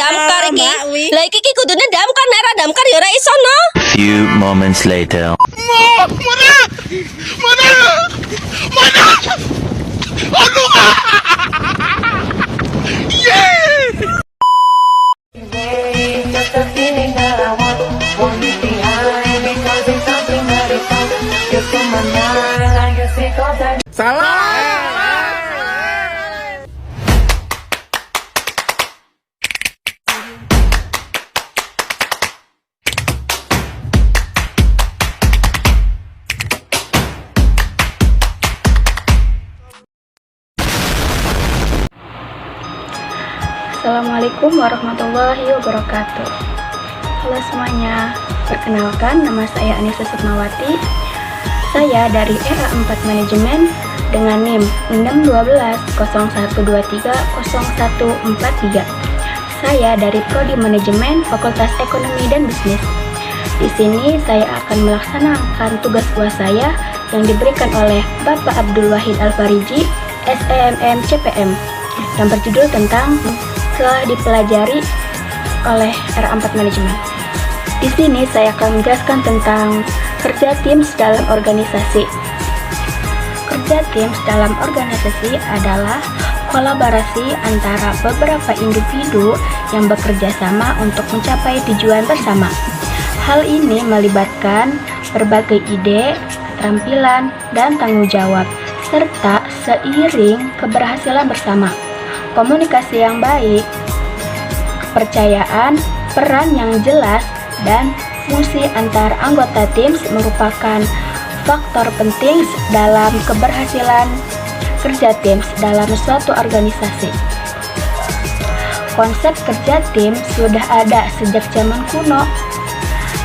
damkar iki. Lah iki kudune damkar, nek ora damkar ya ora iso no. Few moments later. Assalamualaikum warahmatullahi wabarakatuh. Halo semuanya, perkenalkan nama saya Anissa Sukmawati. Saya dari Era 4 Manajemen dengan NIM 61201230143. Saya dari Prodi Manajemen Fakultas Ekonomi dan Bisnis. Di sini saya akan melaksanakan tugas UAS saya yang diberikan oleh Bapak Abdul Wahid Al-Fariji, SEMM CPM, yang berjudul tentang telah dipelajari oleh R4 Manajemen. Di sini saya akan menjelaskan tentang kerja tim dalam organisasi. Kerja tim dalam organisasi adalah kolaborasi antara beberapa individu yang bekerja sama untuk mencapai tujuan bersama. Hal ini melibatkan berbagai ide, keterampilan, dan tanggung jawab, serta seiring keberhasilan bersama. Komunikasi yang baik, kepercayaan, peran yang jelas, dan fungsi antar anggota tim merupakan faktor penting dalam keberhasilan kerja tim dalam suatu organisasi. Konsep kerja tim sudah ada sejak zaman kuno,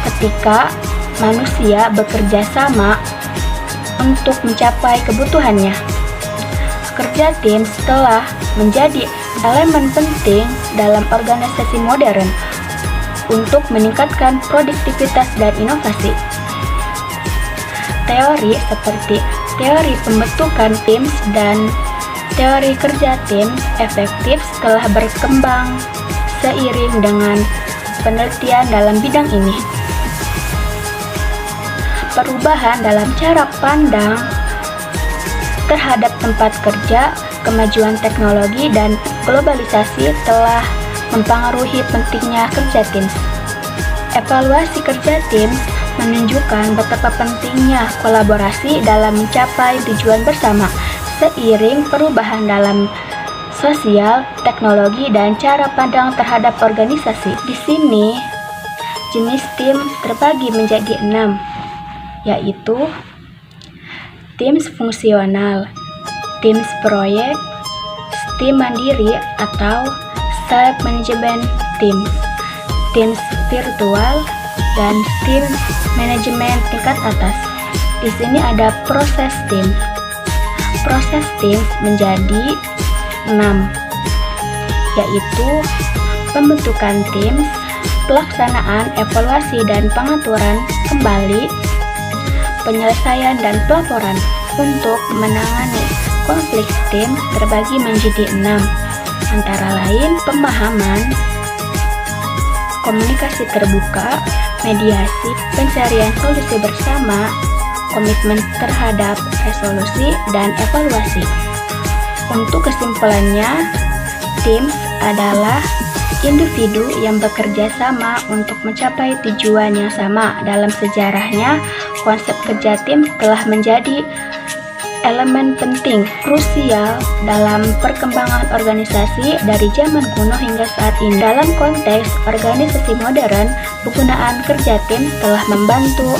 ketika manusia bekerja sama untuk mencapai kebutuhannya. Kerja tim telah menjadi elemen penting dalam organisasi modern untuk meningkatkan produktivitas dan inovasi. Teori seperti teori pembentukan tim dan teori kerja tim efektif telah berkembang seiring dengan penelitian dalam bidang ini. Perubahan dalam cara pandang terhadap tempat kerja, kemajuan teknologi, dan globalisasi telah mempengaruhi pentingnya kerja tim. Evaluasi kerja tim menunjukkan betapa pentingnya kolaborasi dalam mencapai tujuan bersama seiring perubahan dalam sosial, teknologi, dan cara pandang terhadap organisasi. Di sini, jenis tim terbagi menjadi 6, yaitu tim fungsional, tim proyek, tim mandiri atau self-management team, tim virtual, dan tim manajemen tingkat atas. Di sini ada proses tim. Proses tim menjadi 6, yaitu pembentukan tim, pelaksanaan, evaluasi dan pengaturan kembali, penyelesaian dan pelaporan. Untuk menangani konflik tim terbagi menjadi 6, antara lain pemahaman, komunikasi terbuka, mediasi, pencarian solusi bersama, komitmen terhadap resolusi, dan evaluasi. Untuk kesimpulannya, tim adalah individu yang bekerja sama untuk mencapai tujuan yang sama. Dalam sejarahnya, konsep kerja tim telah menjadi elemen penting, krusial dalam perkembangan organisasi dari zaman kuno hingga saat ini. Dalam konteks organisasi modern, penggunaan kerja tim telah membantu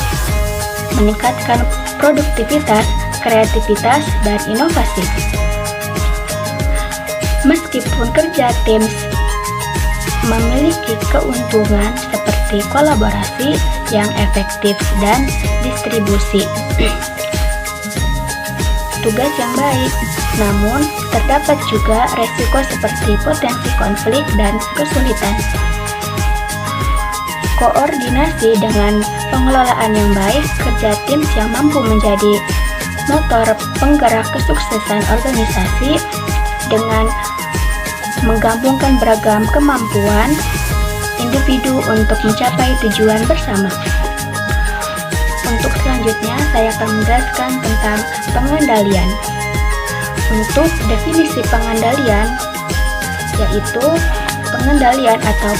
meningkatkan produktivitas, kreativitas, dan inovasi. Meskipun kerja tim memiliki keuntungan seperti kolaborasi yang efektif dan distribusi tugas yang baik, namun terdapat juga resiko seperti potensi konflik dan kesulitan. Koordinasi dengan pengelolaan yang baik, kerja tim yang mampu menjadi motor penggerak kesuksesan organisasi dengan menggabungkan beragam kemampuan individu untuk mencapai tujuan bersama. Untuk selanjutnya, saya akan menjelaskan tentang pengendalian. Untuk definisi pengendalian, yaitu pengendalian atau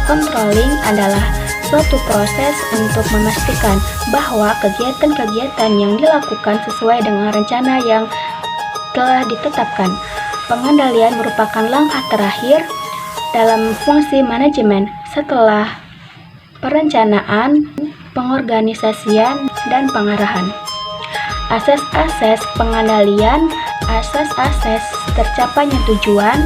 controlling adalah suatu proses untuk memastikan bahwa kegiatan-kegiatan yang dilakukan sesuai dengan rencana yang telah ditetapkan. Pengendalian merupakan langkah terakhir dalam fungsi manajemen setelah perencanaan, pengorganisasian, dan pengarahan. Asas-asas pengendalian, asas-asas tercapainya tujuan.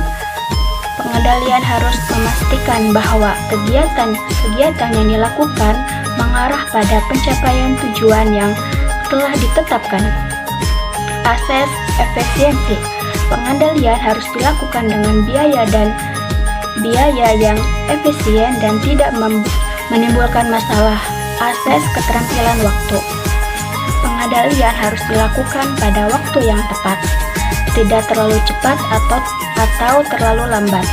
Pengendalian harus memastikan bahwa kegiatan-kegiatan yang dilakukan mengarah pada pencapaian tujuan yang telah ditetapkan. Asas efisiensi. Pengendalian harus dilakukan dengan biaya yang efisien dan tidak menimbulkan masalah. Asas keterampilan waktu. Pengendalian harus dilakukan pada waktu yang tepat, tidak terlalu cepat atau terlalu lambat.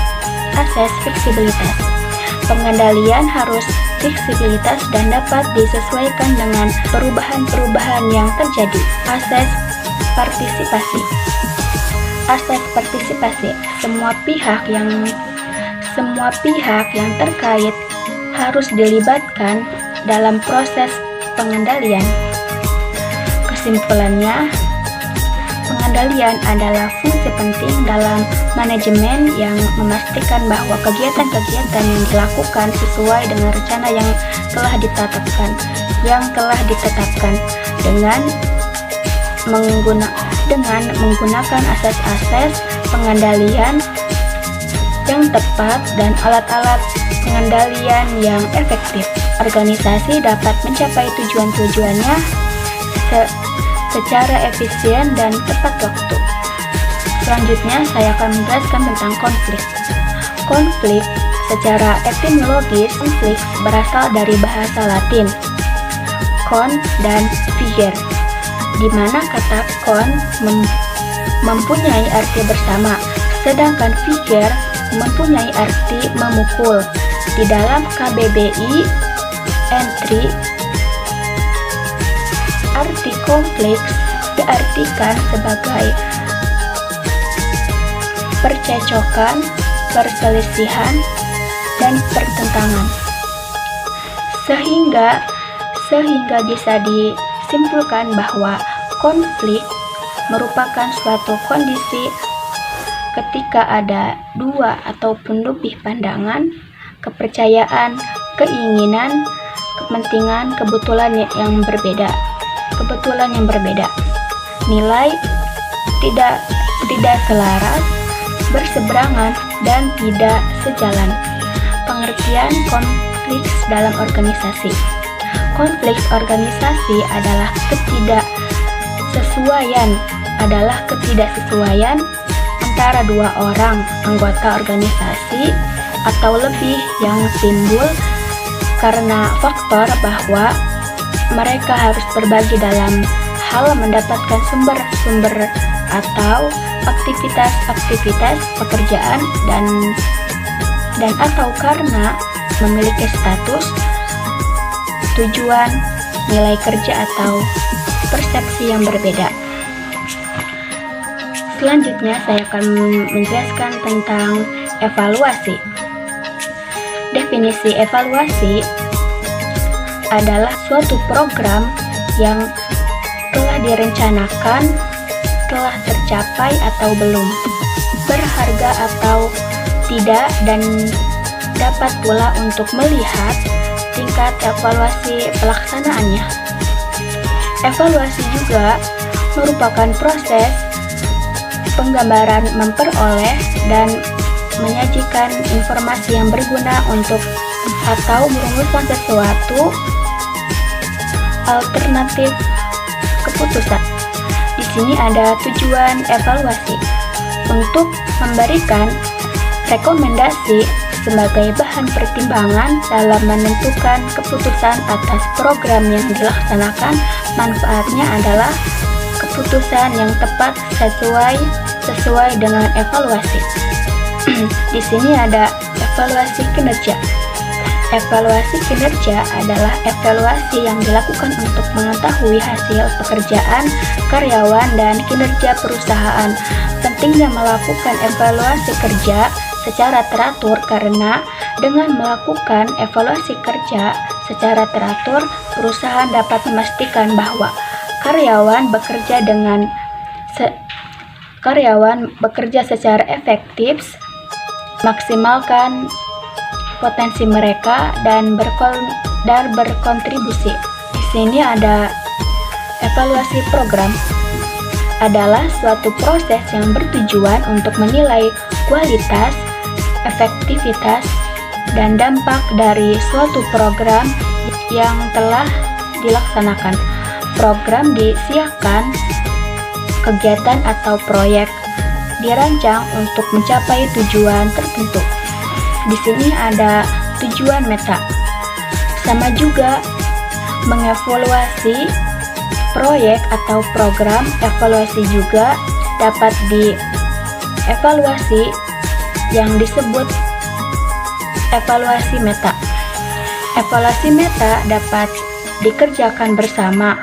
Asas fleksibilitas. Pengendalian harus fleksibilitas dan dapat disesuaikan dengan perubahan-perubahan yang terjadi. Asas partisipasi. Asas partisipasi. Semua pihak yang terkait harus dilibatkan dalam proses pengendalian. Kesimpulannya, pengendalian adalah fungsi penting dalam manajemen yang memastikan bahwa kegiatan-kegiatan yang dilakukan sesuai dengan rencana yang telah ditetapkan dengan menggunakan asas-asas pengendalian yang tepat dan alat-alat pengendalian yang efektif. Organisasi dapat mencapai tujuan-tujuannya secara efisien dan tepat waktu. Selanjutnya, saya akan menjelaskan tentang konflik. Konflik secara etimologis, konflik berasal dari bahasa Latin con dan figere, di mana kata con mempunyai arti bersama, sedangkan figere mempunyai arti memukul. Di dalam KBBI entry, arti konflik diartikan sebagai percecokan, perselisihan, dan pertentangan. Sehingga bisa disimpulkan bahwa konflik merupakan suatu kondisi ketika ada dua ataupun lebih pandangan, kepercayaan, keinginan, kepentingan, kebetulan yang berbeda, nilai tidak selaras, berseberangan, dan tidak sejalan. Pengertian konflik dalam organisasi. Konflik organisasi adalah ketidaksesuaian antara dua orang anggota organisasi atau lebih yang timbul karena faktor bahwa mereka harus berbagi dalam hal mendapatkan sumber-sumber atau aktivitas-aktivitas pekerjaan dan atau karena memiliki status, tujuan, nilai kerja atau persepsi yang berbeda. Selanjutnya, saya akan menjelaskan tentang evaluasi. Definisi evaluasi adalah suatu program yang telah direncanakan, telah tercapai atau belum, berharga atau tidak, dan dapat pula untuk melihat tingkat evaluasi pelaksanaannya. Evaluasi juga merupakan proses penggambaran memperoleh dan menyajikan informasi yang berguna untuk atau merumuskan sesuatu alternatif keputusan. Di sini ada tujuan evaluasi untuk memberikan rekomendasi sebagai bahan pertimbangan dalam menentukan keputusan atas program yang dilaksanakan. Manfaatnya adalah keputusan yang tepat sesuai dengan evaluasi. Di sini ada evaluasi kinerja. Evaluasi kinerja adalah evaluasi yang dilakukan untuk mengetahui hasil pekerjaan karyawan dan kinerja perusahaan. Pentingnya melakukan evaluasi kerja secara teratur karena dengan melakukan evaluasi kerja secara teratur, perusahaan dapat memastikan bahwa karyawan bekerja secara efektif, maksimalkan potensi mereka dan berkontribusi. Di sini ada evaluasi program. Adalah suatu proses yang bertujuan untuk menilai kualitas, efektivitas, dan dampak dari suatu program yang telah dilaksanakan. Program disiapkan, kegiatan atau proyek dirancang untuk mencapai tujuan tertentu. Di sini ada tujuan meta. Sama juga mengevaluasi proyek atau program, evaluasi juga dapat dievaluasi yang disebut evaluasi meta. Evaluasi meta dapat dikerjakan bersama.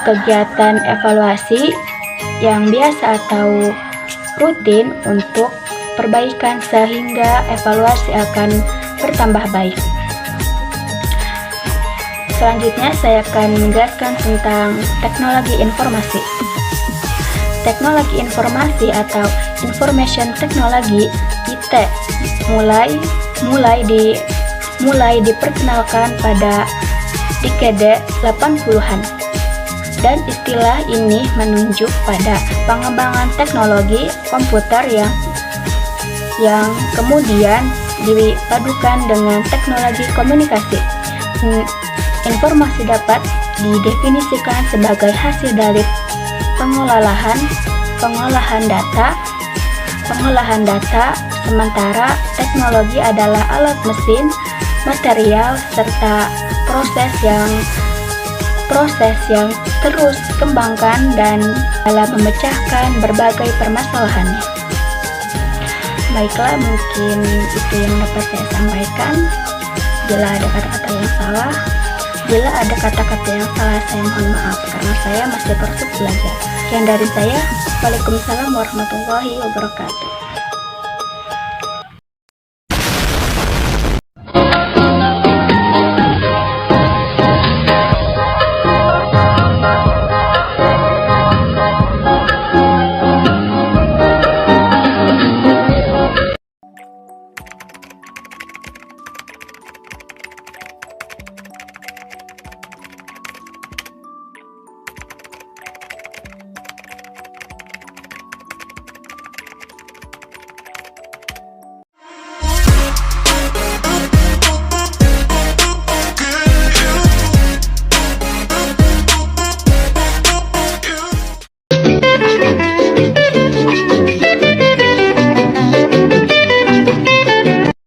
Kegiatan evaluasi yang biasa atau rutin untuk perbaikan sehingga evaluasi akan bertambah baik. Selanjutnya saya akan menjelaskan tentang teknologi informasi. Teknologi informasi atau information technology IT mulai diperkenalkan pada dekade 80-an. Dan istilah ini menunjuk pada pengembangan teknologi komputer yang kemudian dipadukan dengan teknologi komunikasi. Informasi dapat didefinisikan sebagai hasil dari pengolahan data, sementara teknologi adalah alat mesin, material, serta proses yang terus kembangkan dan dalam memecahkan berbagai permasalahan. Baiklah, mungkin itu yang dapat saya sampaikan. Bila ada kata-kata yang salah, saya mohon maaf karena saya masih terus belajar. Sekian dari saya. Waalaikumsalam warahmatullahi wabarakatuh.